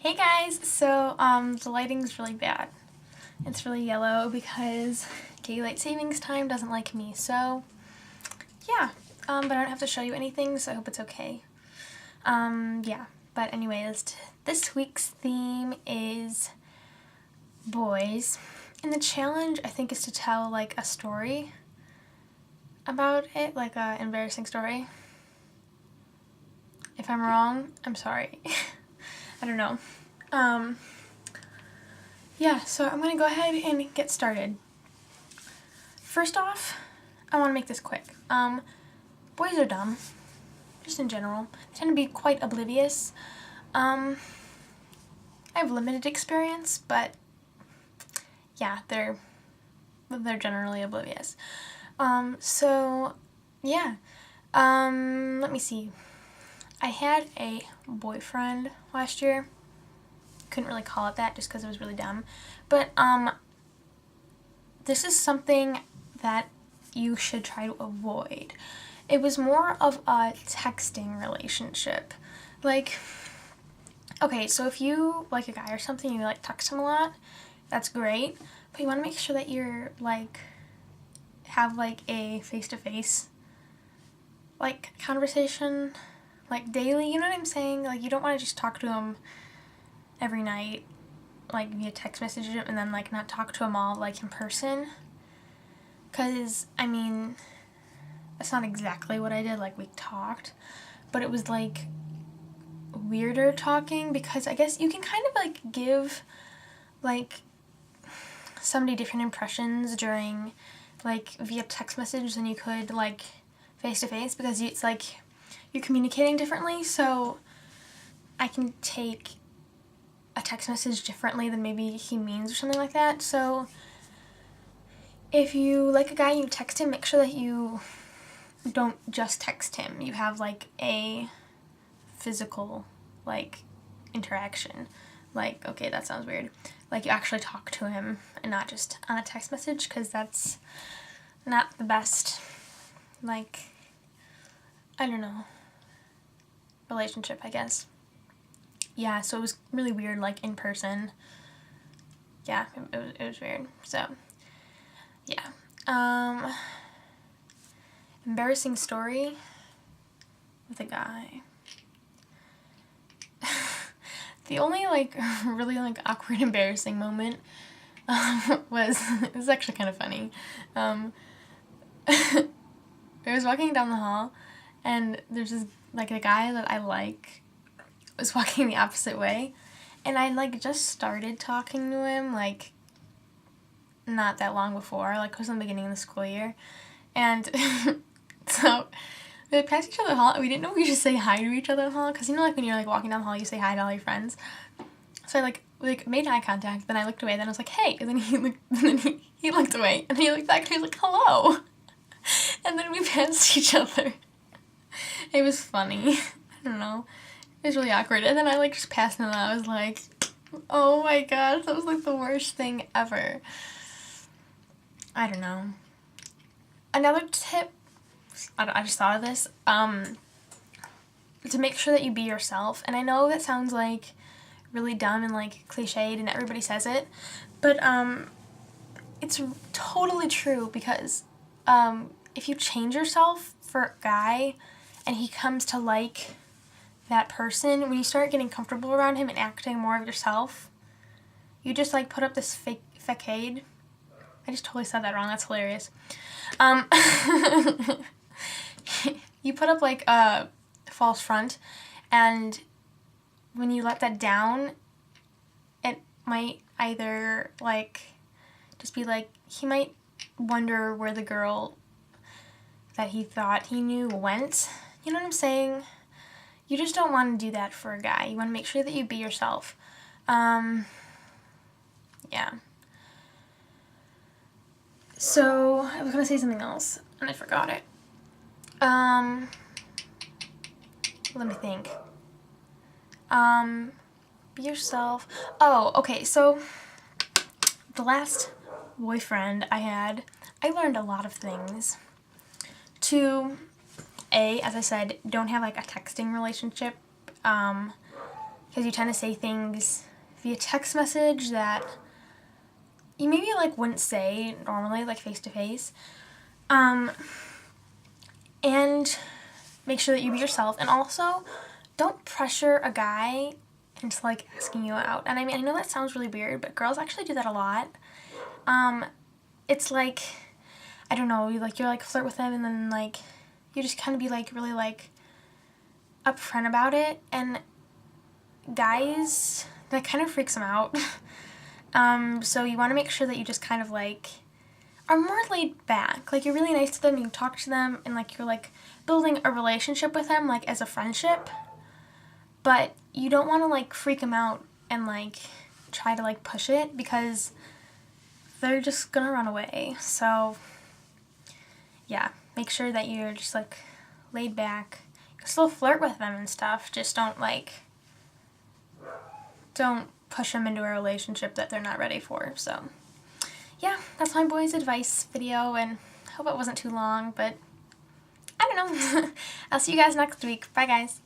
Hey guys, so the lighting's really bad. It's really yellow because daylight savings time doesn't like me, so yeah. But I don't have to show you anything, so I hope it's okay. Yeah. But anyways, this week's theme is boys. And the challenge, I think, is to tell like a story about it, like an embarrassing story. If I'm wrong, I'm sorry. I don't know. Yeah, so I'm gonna go ahead and get started. First off, I want to make this quick. Boys are dumb, just in general. They tend to be quite oblivious. I have limited experience, but yeah, they're generally oblivious. So yeah. Let me see. I had a boyfriend last year. Couldn't really call it that just because it was really dumb. But this is something that you should try to avoid. It was more of a texting relationship. Like, okay, so if you like a guy or something, you like text him a lot, that's great. But you want to make sure that you're like, have like a face-to-face like conversation, like daily, you know what I'm saying? Like, you don't want to just talk to him every night, like via text message, and then like not talk to him all like in person. Cause I mean, that's not exactly what I did. Like, we talked, but it was like weirder talking because I guess you can kind of like give like somebody different impressions during like via text message than you could like face to face, because it's like you're communicating differently. So I can take a text message differently than maybe he means or something like that. So if you like a guy, you text him, make sure that you don't just text him. You have like a physical like interaction. Like, okay, that sounds weird. Like, you actually talk to him and not just on a text message, because that's not the best, like, I don't know, relationship, I guess. Yeah, so it was really weird, like, in person. Yeah, it was weird. So, yeah. Embarrassing story with a guy. The only, like, really, like, awkward, embarrassing moment was, it was actually kind of funny. I was walking down the hall, and there's this, like, a guy that I like was walking the opposite way, and I, like, just started talking to him, like, not that long before, like, it was in the beginning of the school year, and so we passed each other in the hall, and we didn't know we should say hi to each other in the hall, because, you know, like, when you're, like, walking down the hall, you say hi to all your friends. So I, like made eye contact, then I looked away, then I was like, hey, and then he looked away, and he looked back, and he was like, hello, and then we passed each other. It was funny. I don't know. It was really awkward. And then I like just passed him, and I was like, oh my gosh, that was like the worst thing ever. I don't know. Another tip, I just thought of this, to make sure that you be yourself. And I know that sounds like really dumb and like cliched and everybody says it, but it's totally true, because if you change yourself for a guy and he comes to like that person, when you start getting comfortable around him and acting more of yourself, you just like put up this facade. I just totally said that wrong. That's hilarious. You put up like a false front, and when you let that down, it might either like just be like, he might wonder where the girl that he thought he knew went. You know what I'm saying? You just don't want to do that for a guy. You want to make sure that you be yourself. Yeah. So, I was going to say something else, and I forgot it. Let me think. Be yourself. Oh, okay, so the last boyfriend I had, I learned a lot of things. As I said, don't have like a texting relationship, because because you tend to say things via text message that you maybe like wouldn't say normally, like face to face. And make sure that you be yourself, and also don't pressure a guy into like asking you out. And I mean, I know that sounds really weird, but girls actually do that a lot. It's like, I don't know, you're like flirt with them, and then like you just kind of be like really like upfront about it, and guys, that kind of freaks them out. So you want to make sure that you just kind of like are more laid back. Like, you're really nice to them, you talk to them, and like you're like building a relationship with them, like as a friendship. But you don't want to like freak them out and like try to like push it, because they're just gonna run away. So yeah, make sure that you're just like laid back. You can still flirt with them and stuff, just don't push them into a relationship that they're not ready for. So yeah, that's my boys' advice video, and I hope it wasn't too long, but I don't know. I'll see you guys next week. Bye, guys.